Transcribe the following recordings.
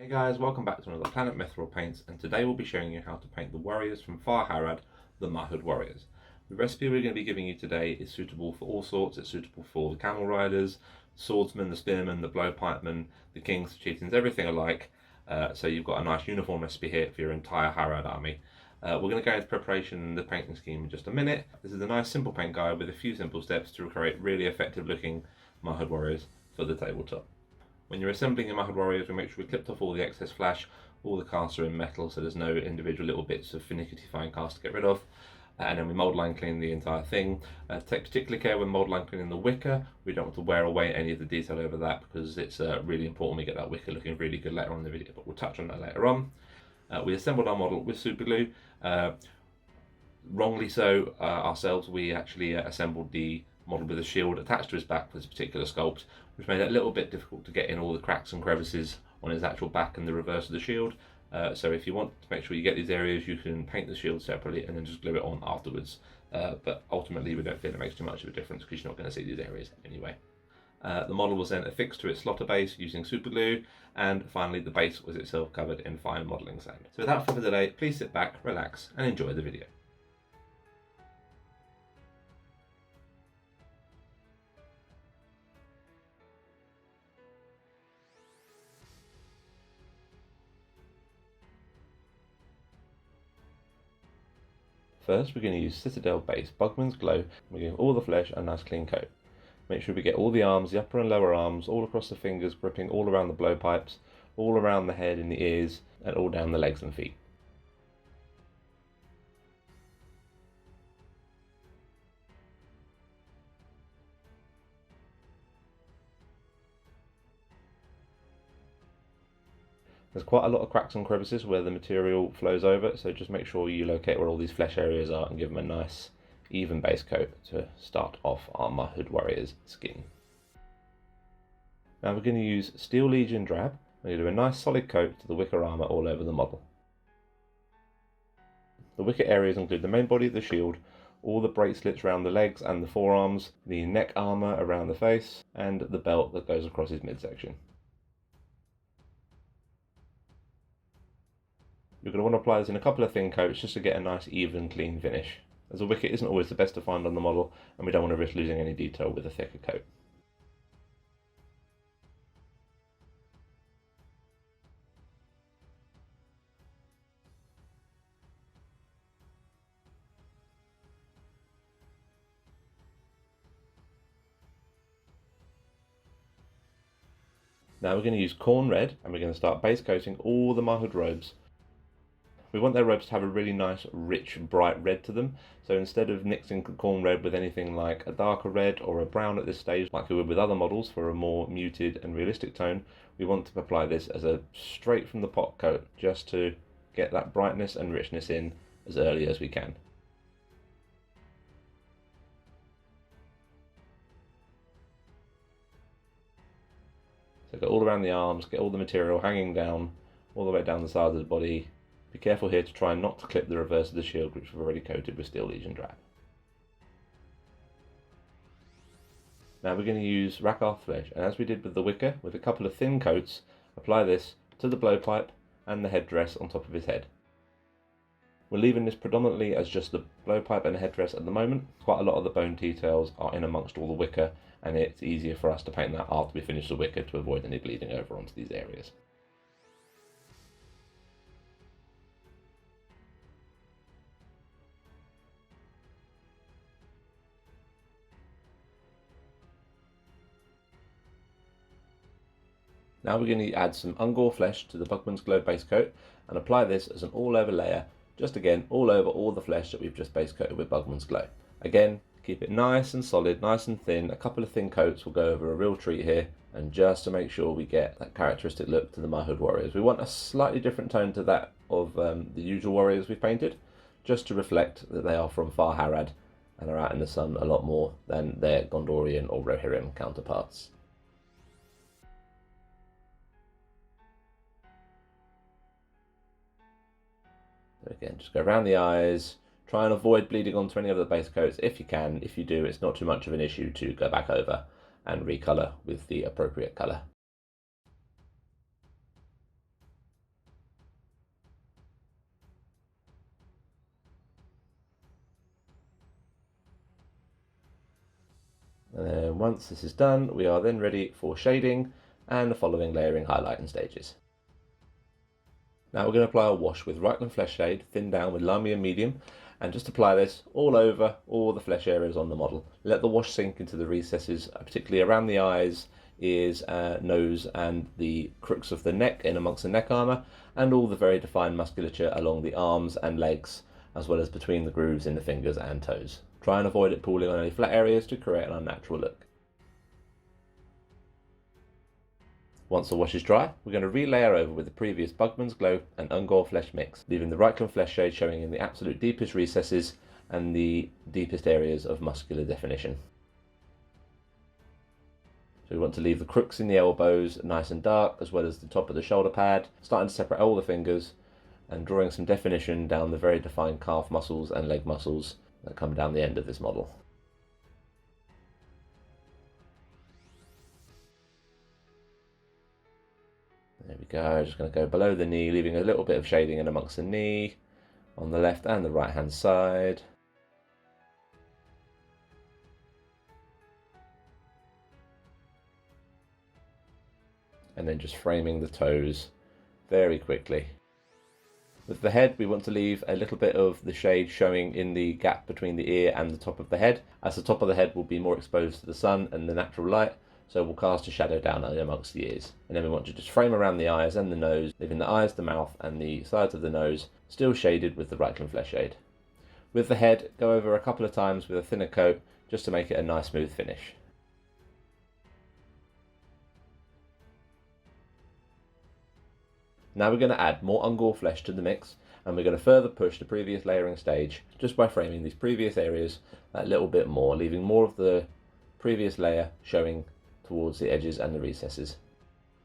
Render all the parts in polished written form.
Hey guys, welcome back to another Planet Mithril Paints, and today we'll be showing you how to paint the warriors from Far Harad, the Mahud warriors. The recipe we're going to be giving you today is suitable for all sorts. It's suitable for the camel riders, swordsmen, the spearmen, the blowpipes, the kings, the chieftains, everything alike. So you've got a nice uniform recipe here for your entire Harad army. We're going to go into preparation and the painting scheme in just a minute. This is a nice simple paint guide with a few simple steps to create really effective looking Mahud warriors for the tabletop. When you're assembling your Mahud warriors, we make sure we clipped off all the excess flash. All the casts are in metal, so there's no individual little bits of finicky fine cast to get rid of. And then we mould line clean the entire thing. Take particular care when mould line cleaning the wicker. We don't want to wear away any of the detail over that because it's really important we get that wicker looking really good later on in the video, but we'll touch on that later on. We assembled our model with super glue. Wrongly so ourselves, we actually assembled the model with a shield attached to his back for this particular sculpt, which made it a little bit difficult to get in all the cracks and crevices on his actual back and the reverse of the shield. So if you want to make sure you get these areas, you can paint the shield separately and then just glue it on afterwards. But ultimately we don't feel it makes too much of a difference because you're not going to see these areas anyway. The model was then affixed to its slaughter base using super glue, and finally the base was itself covered in fine modelling sand. So without further delay, please sit back, relax and enjoy the video. First, we're going to use Citadel base Bugman's Glow. We're giving all the flesh a nice clean coat. Make sure we get all the arms, the upper and lower arms, all across the fingers, gripping all around the blowpipes, all around the head and the ears, and all down the legs and feet. There's quite a lot of cracks and crevices where the material flows over, so just make sure you locate where all these flesh areas are and give them a nice even base coat to start off our Mahud warrior's skin. Now we're going to use Steel Legion Drab. We're going to do a nice solid coat to the wicker armour all over the model. The wicker areas include the main body of the shield, all the bracelets around the legs and the forearms, the neck armour around the face, and the belt that goes across his midsection. You're going to want to apply this in a couple of thin coats just to get a nice even clean finish, as a wicker isn't always the best to find on the model and we don't want to risk losing any detail with a thicker coat. Now we're going to use corn red and we're going to start base coating all the Mahud robes. We want their robes to have a really nice, rich, bright red to them. So instead of mixing corn red with anything like a darker red or a brown at this stage, like we would with other models for a more muted and realistic tone, we want to apply this as a straight from the pot coat, just to get that brightness and richness in as early as we can. So go all around the arms, get all the material hanging down, all the way down the sides of the body. Be careful here to try not to clip the reverse of the shield, which we've already coated with Steel Legion Drab. Now we're going to use Rakarth flesh, and as we did with the wicker, with a couple of thin coats, apply this to the blowpipe and the headdress on top of his head. We're leaving this predominantly as just the blowpipe and headdress at the moment. Quite a lot of the bone details are in amongst all the wicker, and it's easier for us to paint that after we finish the wicker to avoid any bleeding over onto these areas. Now we're going to add some Ungor flesh to the Bugman's Glow base coat and apply this as an all over layer, just again all over all the flesh that we've just base coated with Bugman's Glow. Again, keep it nice and solid, nice and thin. A couple of thin coats will go over a real treat here, and just to make sure we get that characteristic look to the Mahud warriors. We want a slightly different tone to that of the usual warriors we've painted, just to reflect that they are from Far Harad and are out in the sun a lot more than their Gondorian or Rohirrim counterparts. Again, just go around the eyes, try and avoid bleeding onto any of the base coats if you can. If you do, it's not too much of an issue to go back over and recolour with the appropriate colour. And then once this is done, we are then ready for shading and the following layering, highlighting stages. Now we're going to apply a wash with Reichland Flesh Shade, thinned down with Lamy and medium, and just apply this all over all the flesh areas on the model. Let the wash sink into the recesses, particularly around the eyes, ears, nose, and the crooks of the neck in amongst the neck armour, and all the very defined musculature along the arms and legs, as well as between the grooves in the fingers and toes. Try and avoid it pooling on any flat areas to create an unnatural look. Once the wash is dry, we're going to relayer over with the previous Bugman's Glow and Ungor Flesh mix, leaving the Reichland Flesh Shade showing in the absolute deepest recesses and the deepest areas of muscular definition. So we want to leave the crooks in the elbows nice and dark, as well as the top of the shoulder pad, starting to separate all the fingers and drawing some definition down the very defined calf muscles and leg muscles that come down the end of this model. There we go, just going to go below the knee, leaving a little bit of shading in amongst the knee on the left and the right hand side. And then just framing the toes very quickly. With the head, we want to leave a little bit of the shade showing in the gap between the ear and the top of the head, as the top of the head will be more exposed to the sun and the natural light, so we'll cast a shadow down amongst the ears. And then we want to just frame around the eyes and the nose, leaving the eyes, the mouth and the sides of the nose still shaded with the Reichland Flesh Shade. With the head, go over a couple of times with a thinner coat just to make it a nice smooth finish. Now we're going to add more Ungor flesh to the mix, and we're going to further push the previous layering stage just by framing these previous areas a little bit more, leaving more of the previous layer showing towards the edges and the recesses.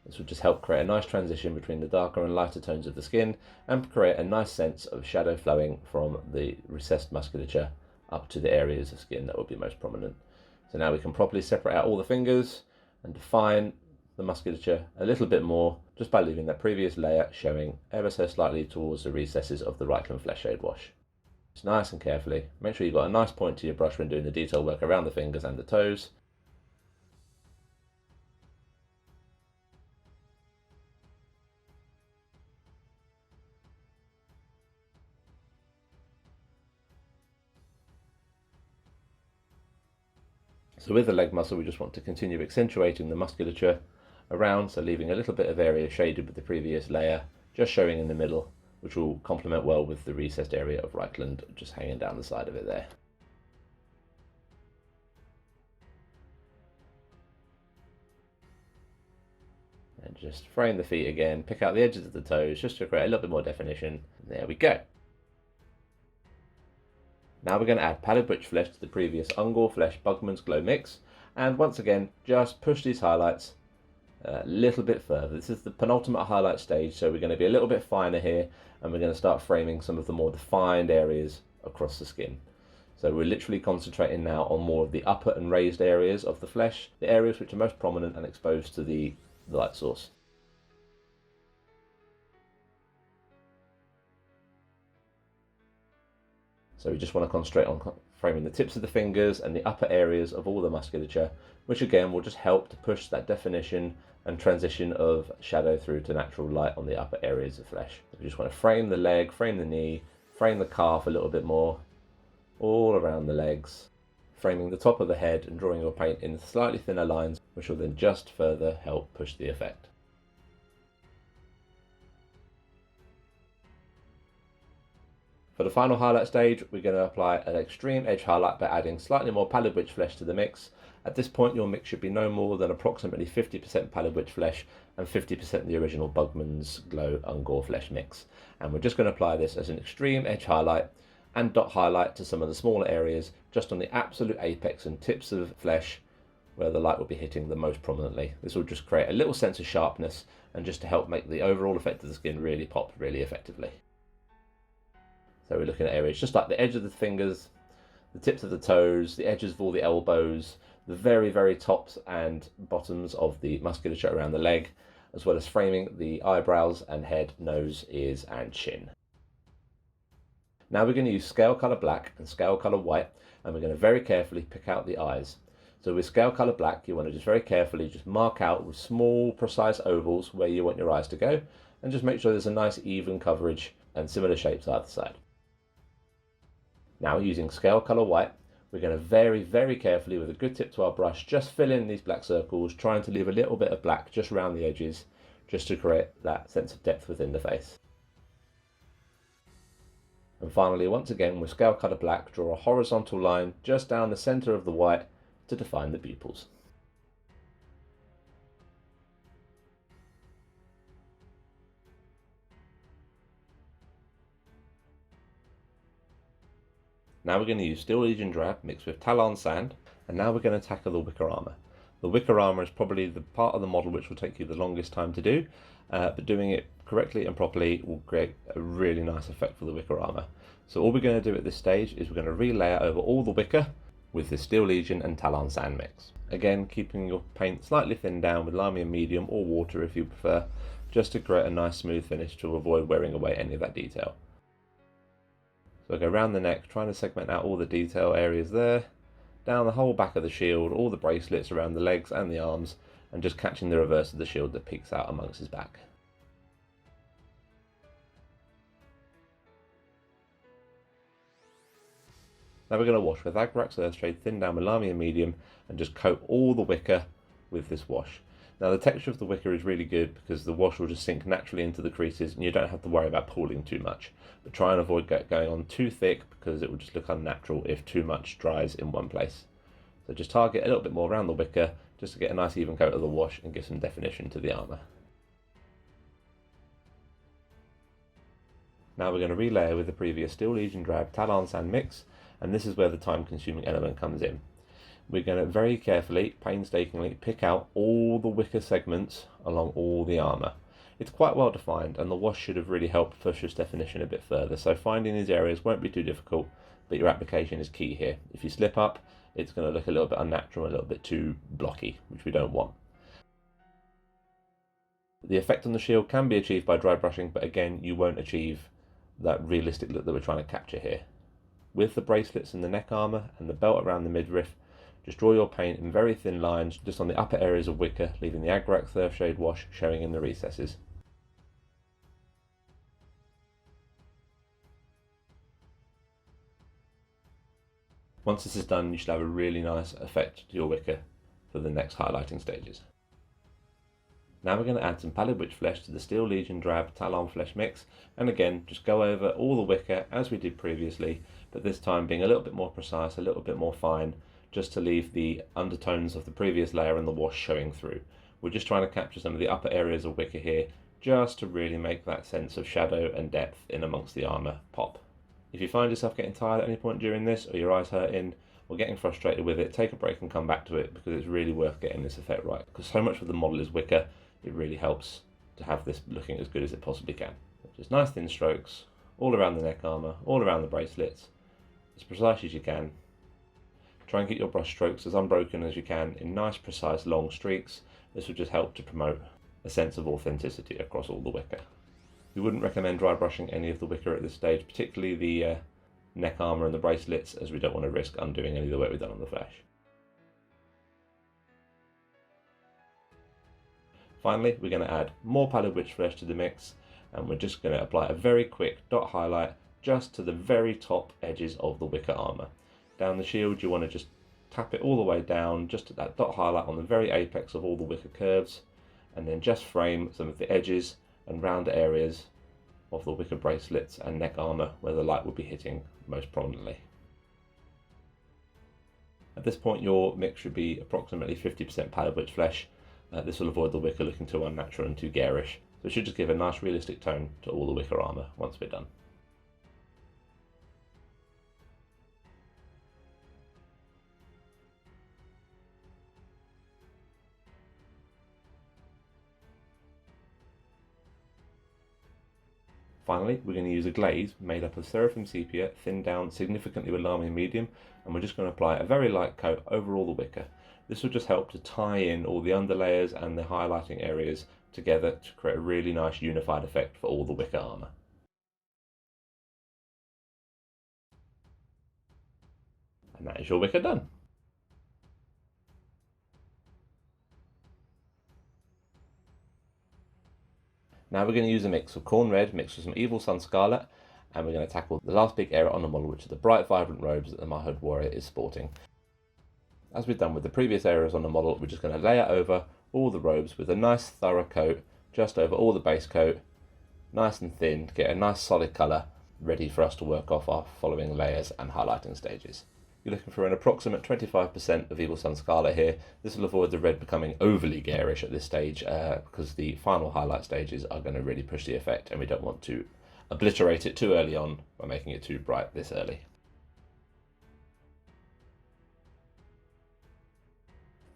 This will just help create a nice transition between the darker and lighter tones of the skin and create a nice sense of shadow flowing from the recessed musculature up to the areas of skin that will be most prominent. So now we can properly separate out all the fingers and define the musculature a little bit more just by leaving that previous layer showing ever so slightly towards the recesses of the Reichland Flesh Shade wash. Just nice and carefully. Make sure you've got a nice point to your brush when doing the detail work around the fingers and the toes. So with the leg muscle, we just want to continue accentuating the musculature around, so leaving a little bit of area shaded with the previous layer, just showing in the middle, which will complement well with the recessed area of Reichland just hanging down the side of it there. And just frame the feet again, pick out the edges of the toes just to create a little bit more definition. And there we go. Now we're going to add padded butch flesh to the previous Ungor Flesh Bugman's Glow mix, and once again just push these highlights a little bit further. This is the penultimate highlight stage, so we're going to be a little bit finer here, and we're going to start framing some of the more defined areas across the skin. So we're literally concentrating now on more of the upper and raised areas of the flesh, the areas which are most prominent and exposed to the light source. So we just want to concentrate on framing the tips of the fingers and the upper areas of all the musculature, which again will just help to push that definition and transition of shadow through to natural light on the upper areas of flesh. We just want to frame the leg, frame the knee, frame the calf a little bit more, all around the legs, framing the top of the head and drawing your paint in slightly thinner lines, which will then just further help push the effect. For the final highlight stage, we're going to apply an extreme edge highlight by adding slightly more pallid witch flesh to the mix. At this point, your mix should be no more than approximately 50% pallid witch flesh and 50% the original Bugman's Glow Ungor flesh mix. And we're just going to apply this as an extreme edge highlight and dot highlight to some of the smaller areas, just on the absolute apex and tips of flesh where the light will be hitting the most prominently. This will just create a little sense of sharpness and just to help make the overall effect of the skin really pop really effectively. So we're looking at areas just like the edge of the fingers, the tips of the toes, the edges of all the elbows, the very, very tops and bottoms of the musculature around the leg, as well as framing the eyebrows and head, nose, ears and chin. Now we're going to use scale colour black and scale colour white, and we're going to very carefully pick out the eyes. So with scale colour black, you want to just very carefully just mark out with small precise ovals where you want your eyes to go, and just make sure there's a nice even coverage and similar shapes either side. Now using scale colour white, we're going to very carefully with a good tip to our brush just fill in these black circles, trying to leave a little bit of black just around the edges, just to create that sense of depth within the face. And finally, once again with scale colour black, draw a horizontal line just down the centre of the white to define the pupils. Now we're going to use Steel Legion Drab mixed with Talon Sand, and now we're going to tackle the wicker armour. The wicker armour is probably the part of the model which will take you the longest time to do, but doing it correctly and properly will create a really nice effect for the wicker armour. So all we're going to do at this stage is we're going to relayer over all the wicker with the Steel Legion and Talon Sand mix. Again, keeping your paint slightly thinned down with lime and medium or water if you prefer, just to create a nice smooth finish to avoid wearing away any of that detail. So I go around the neck, trying to segment out all the detail areas there, down the whole back of the shield, all the bracelets around the legs and the arms, and just catching the reverse of the shield that peeks out amongst his back. Now we're going to wash with Agrax Earthshade thinned down with lime and medium, and just coat all the wicker with this wash. Now the texture of the wicker is really good because the wash will just sink naturally into the creases and you don't have to worry about pooling too much. But try and avoid going on too thick because it will just look unnatural if too much dries in one place. So just target a little bit more around the wicker just to get a nice even coat of the wash and give some definition to the armour. Now we're going to relayer with the previous Steel Legion Drab Talon Sand mix, and this is where the time consuming element comes in. We're going to very carefully, painstakingly pick out all the wicker segments along all the armour. It's quite well defined and the wash should have really helped push this definition a bit further, so finding these areas won't be too difficult, but your application is key here. If you slip up, it's going to look a little bit unnatural, a little bit too blocky, which we don't want. The effect on the shield can be achieved by dry brushing, but again, you won't achieve that realistic look that we're trying to capture here. With the bracelets and the neck armour and the belt around the midriff, just draw your paint in very thin lines just on the upper areas of wicker, leaving the Agrax Earthshade wash showing in the recesses. Once this is done, you should have a really nice effect to your wicker for the next highlighting stages. Now we're going to add some pallid witch flesh to the Steel Legion Drab Talon flesh mix, and again just go over all the wicker as we did previously, but this time being a little bit more precise, a little bit more fine, just to leave the undertones of the previous layer and the wash showing through. We're just trying to capture some of the upper areas of wicker here, just to really make that sense of shadow and depth in amongst the armour pop. If you find yourself getting tired at any point during this, or your eyes hurting, or getting frustrated with it, take a break and come back to it, because it's really worth getting this effect right. Because so much of the model is wicker, it really helps to have this looking as good as it possibly can. Just nice thin strokes, all around the neck armour, all around the bracelets, as precise as you can. Try and get your brush strokes as unbroken as you can in nice precise long streaks. This will just help to promote a sense of authenticity across all the wicker. We wouldn't recommend dry brushing any of the wicker at this stage, particularly the neck armour and the bracelets, as we don't want to risk undoing any of the work we've done on the flesh. Finally, we're going to add more pallid witch flesh to the mix, and we're just going to apply a very quick dot highlight just to the very top edges of the wicker armour. Down the shield, you want to just tap it all the way down, just at that dot highlight on the very apex of all the wicker curves, and then just frame some of the edges and round areas of the wicker bracelets and neck armour where the light will be hitting most prominently. At this point, your mix should be approximately 50% pallid witch flesh. This will avoid the wicker looking too unnatural and too garish, so it should just give a nice realistic tone to all the wicker armour once we're done. Finally, we're going to use a glaze made up of seraphim sepia, thinned down significantly with lime medium, and we're just going to apply a very light coat over all the wicker. This will just help to tie in all the underlayers and the highlighting areas together to create a really nice unified effect for all the wicker armour. And that is your wicker done. Now we're going to use a mix of corn red mixed with some evil sun scarlet, and we're going to tackle the last big area on the model, which are the bright vibrant robes that the Mahud warrior is sporting. As we've done with the previous areas on the model, we're just going to layer over all the robes with a nice thorough coat just over all the base coat, nice and thin, to get a nice solid colour ready for us to work off our following layers and highlighting stages. You're looking for an approximate 25% of evil sun scarlet here. This will avoid the red becoming overly garish at this stage, because the final highlight stages are going to really push the effect, and we don't want to obliterate it too early on by making it too bright this early.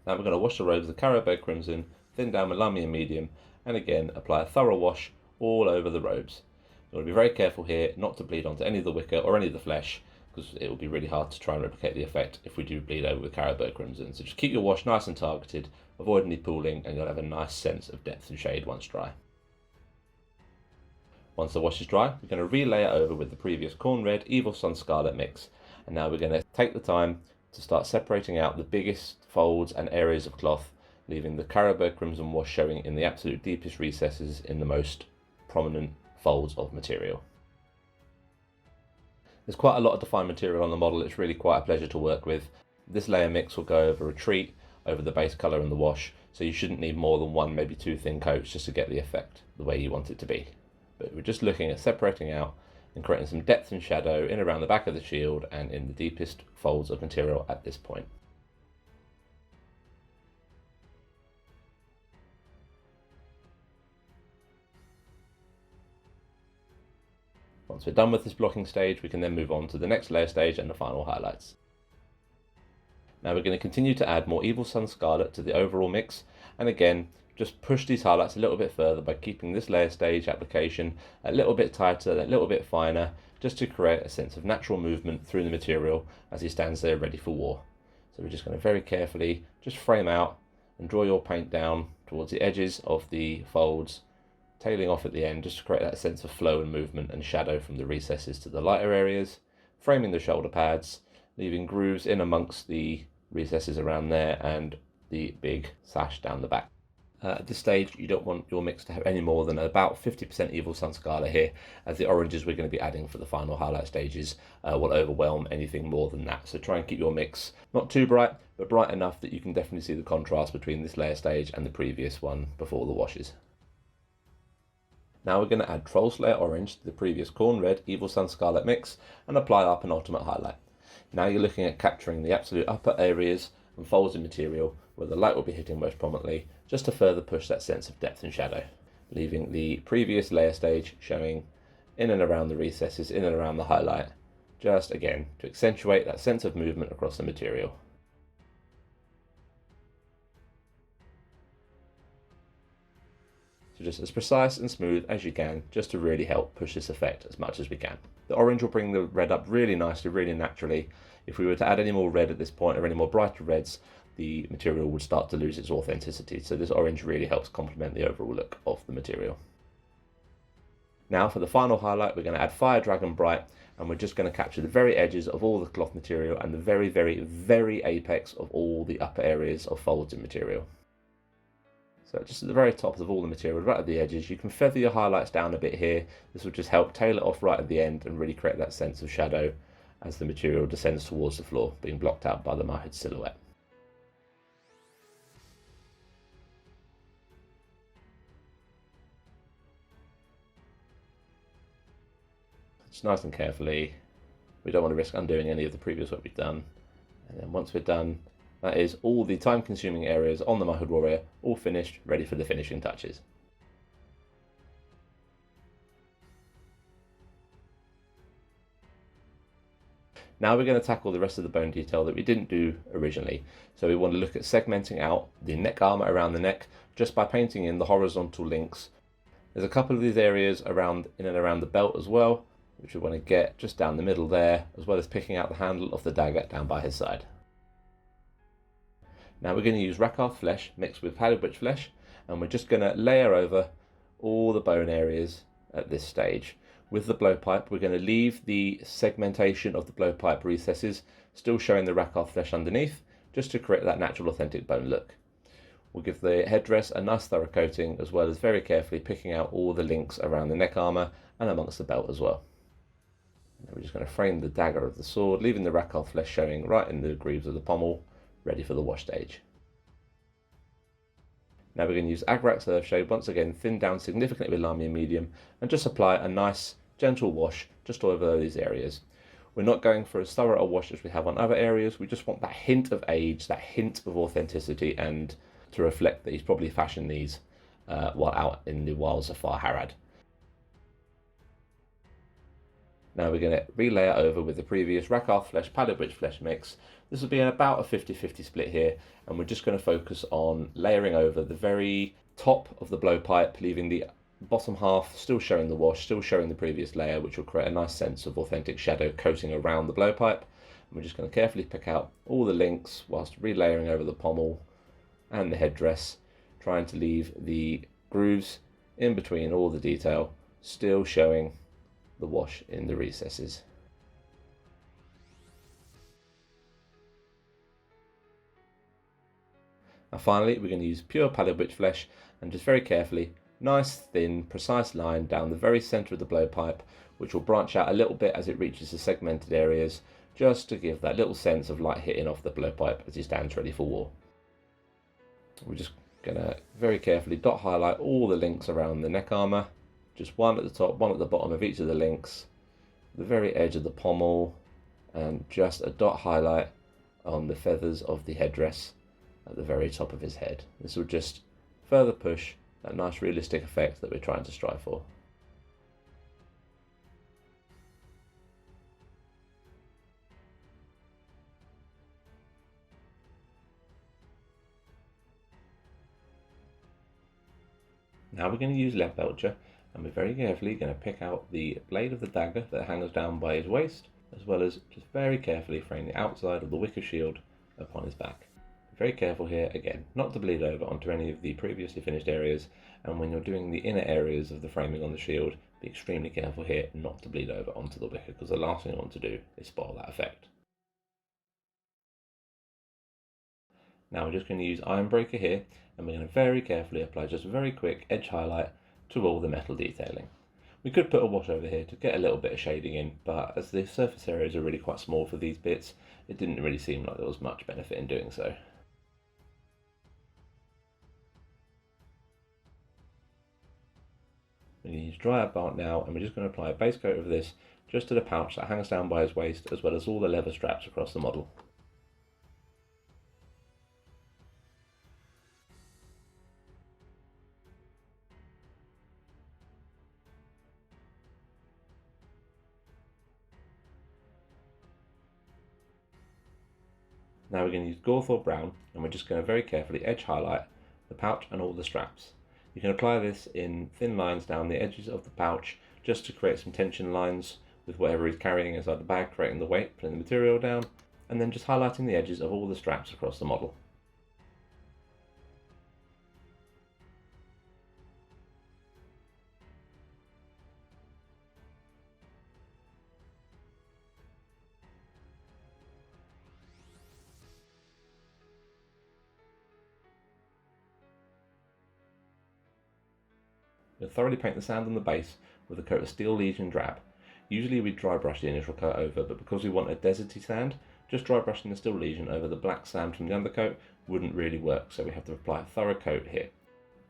Now we're going to wash the robes with Carabao Crimson, thin down with Lamy and medium, and again apply a thorough wash all over the robes. You want to be very careful here not to bleed onto any of the wicker or any of the flesh, because it will be really hard to try and replicate the effect if we do bleed over with Carabao Crimson. So just keep your wash nice and targeted, avoid any pooling, and you'll have a nice sense of depth and shade once dry. Once the wash is dry, we're going to relayer over with the previous corn red evil sun scarlet mix, and now we're going to take the time to start separating out the biggest folds and areas of cloth, leaving the Carabao Crimson wash showing in the absolute deepest recesses in the most prominent folds of material. There's quite a lot of defined material on the model. It's really quite a pleasure to work with. This layer mix will go over a treat over the base colour and the wash, so you shouldn't need more than one, maybe two thin coats just to get the effect the way you want it to be. But we're just looking at separating out and creating some depth and shadow in around the back of the shield and in the deepest folds of material at this point. Once we're done with this blocking stage, we can then move on to the next layer stage and the final highlights. Now we're going to continue to add more evil sun scarlet to the overall mix, and again just push these highlights a little bit further by keeping this layer stage application a little bit tighter, a little bit finer, just to create a sense of natural movement through the material as he stands there ready for war. So we're just going to very carefully just frame out and draw your paint down towards the edges of the folds, tailing off at the end just to create that sense of flow and movement and shadow from the recesses to the lighter areas, framing the shoulder pads, leaving grooves in amongst the recesses around there and the big sash down the back. At this stage, you don't want your mix to have any more than about 50% evil sun scarlet here, as the oranges we're going to be adding for the final highlight stages will overwhelm anything more than that. So try and keep your mix not too bright, but bright enough that you can definitely see the contrast between this layer stage and the previous one before the washes. Now we're going to add Troll Slayer Orange to the previous Corn Red Evil Sun Scarlet mix and apply our penultimate highlight. Now you're looking at capturing the absolute upper areas and folds of material where the light will be hitting most prominently, just to further push that sense of depth and shadow, leaving the previous layer stage showing in and around the recesses, in and around the highlight, just again to accentuate that sense of movement across the material. So just as precise and smooth as you can, just to really help push this effect as much as we can. The orange will bring the red up really nicely, really naturally. If we were to add any more red at this point or any more brighter reds, the material would start to lose its authenticity. So this orange really helps complement the overall look of the material. Now for the final highlight, we're going to add Fire Dragon Bright, and we're just going to capture the very edges of all the cloth material and the very, very, very apex of all the upper areas of folds in material. So just at the very top of all the material, right at the edges, you can feather your highlights down a bit here. This will just help tail it off right at the end and really create that sense of shadow as the material descends towards the floor, being blocked out by the Mahud silhouette. Just nice and carefully. We don't want to risk undoing any of the previous work we've done. And then once we're done, that is all the time-consuming areas on the Mahud warrior, all finished, ready for the finishing touches. Now we're going to tackle the rest of the bone detail that we didn't do originally. So we want to look at segmenting out the neck armour around the neck just by painting in the horizontal links. There's a couple of these areas around in and around the belt as well, which we want to get just down the middle there, as well as picking out the handle of the dagger down by his side. Now we're going to use Rakarth flesh mixed with powdered witch flesh, and we're just going to layer over all the bone areas at this stage. With the blowpipe, we're going to leave the segmentation of the blowpipe recesses, still showing the Rakarth flesh underneath, just to create that natural authentic bone look. We'll give the headdress a nice thorough coating, as well as very carefully picking out all the links around the neck armour and amongst the belt as well. And we're just going to frame the dagger of the sword, leaving the Rakal flesh showing right in the grooves of the pommel, ready for the wash stage. Now we're going to use Agrak's Earthshade, once again thinned down significantly with Lamy and medium, and just apply a nice gentle wash just over these areas. We're not going for as thorough a wash as we have on other areas. We just want that hint of age, that hint of authenticity, and to reflect that he's probably fashioned these while out in the wilds of Far Harad. Now we're going to relayer over with the previous Rakal flesh, Pallid Witch flesh mix. This will be in about a 50-50 split here, and we're just going to focus on layering over the very top of the blowpipe, leaving the bottom half still showing the wash, still showing the previous layer, which will create a nice sense of authentic shadow coating around the blowpipe. And we're just going to carefully pick out all the links whilst relayering over the pommel and the headdress, trying to leave the grooves in between all the detail still showing the wash in the recesses. And finally, we're going to use pure Pallid Witch flesh and just very carefully, nice, thin, precise line down the very centre of the blowpipe, which will branch out a little bit as it reaches the segmented areas, just to give that little sense of light hitting off the blowpipe as he stands ready for war. We're just going to very carefully dot highlight all the links around the neck armour, just one at the top, one at the bottom of each of the links, the very edge of the pommel, and just a dot highlight on the feathers of the headdress at the very top of his head. This will just further push that nice realistic effect that we're trying to strive for. Now we're going to use Lead Belcher, and we're very carefully going to pick out the blade of the dagger that hangs down by his waist, as well as just very carefully frame the outside of the wicker shield upon his back. Very careful here, again, not to bleed over onto any of the previously finished areas, and when you're doing the inner areas of the framing on the shield, be extremely careful here not to bleed over onto the wicker, because the last thing you want to do is spoil that effect. Now we're just going to use Ironbreaker here, and we're going to very carefully apply just a very quick edge highlight to all the metal detailing. We could put a wash over here to get a little bit of shading in, but as the surface areas are really quite small for these bits, it didn't really seem like there was much benefit in doing so. We're going to use dryad bark now, and we're just going to apply a base coat of this just to the pouch that hangs down by his waist, as well as all the leather straps across the model. Now we're going to use Gawthor Brown, and we're just going to very carefully edge highlight the pouch and all the straps. You can apply this in thin lines down the edges of the pouch just to create some tension lines with whatever he's carrying inside the bag, creating the weight, putting the material down, and then just highlighting the edges of all the straps across the model. We'll thoroughly paint the sand on the base with a coat of Steel Legion Drab. Usually we dry brush the initial coat over, but because we want a deserty sand, just dry brushing the Steel Legion over the black sand from the undercoat wouldn't really work, so we have to apply a thorough coat here.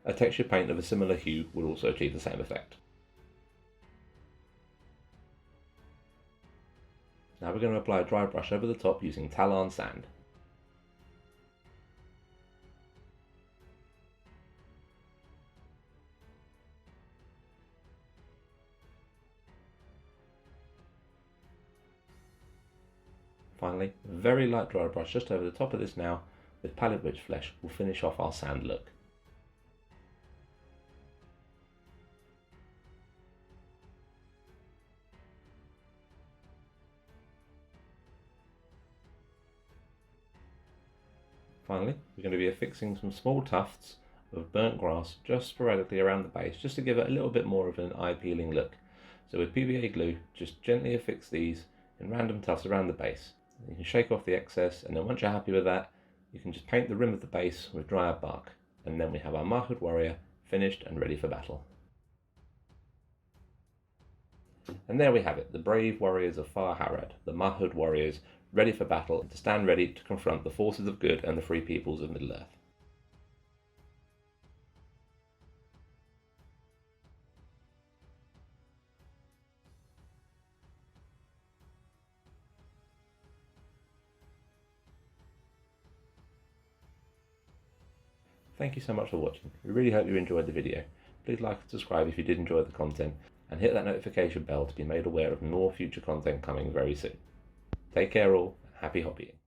A texture paint of a similar hue would also achieve the same effect. Now we're going to apply a dry brush over the top using Talon sand. Finally, a very light dry brush just over the top of this now with Pallid Witch flesh will finish off our sand look. Finally, we're going to be affixing some small tufts of burnt grass just sporadically around the base, just to give it a little bit more of an eye-peeling look. So with PVA glue, just gently affix these in random tufts around the base. You can shake off the excess, and then once you're happy with that, you can just paint the rim of the base with dryad bark. and then we have our Mahud warrior finished and ready for battle. And there we have it, the brave warriors of Far Harad, the Mahud warriors, ready for battle, to stand ready to confront the forces of good and the free peoples of Middle-earth. Thank you so much for watching. We really hope you enjoyed the video. Please like and subscribe if you did enjoy the content, and hit that notification bell to be made aware of more future content coming very soon. Take care all, and happy hobbying.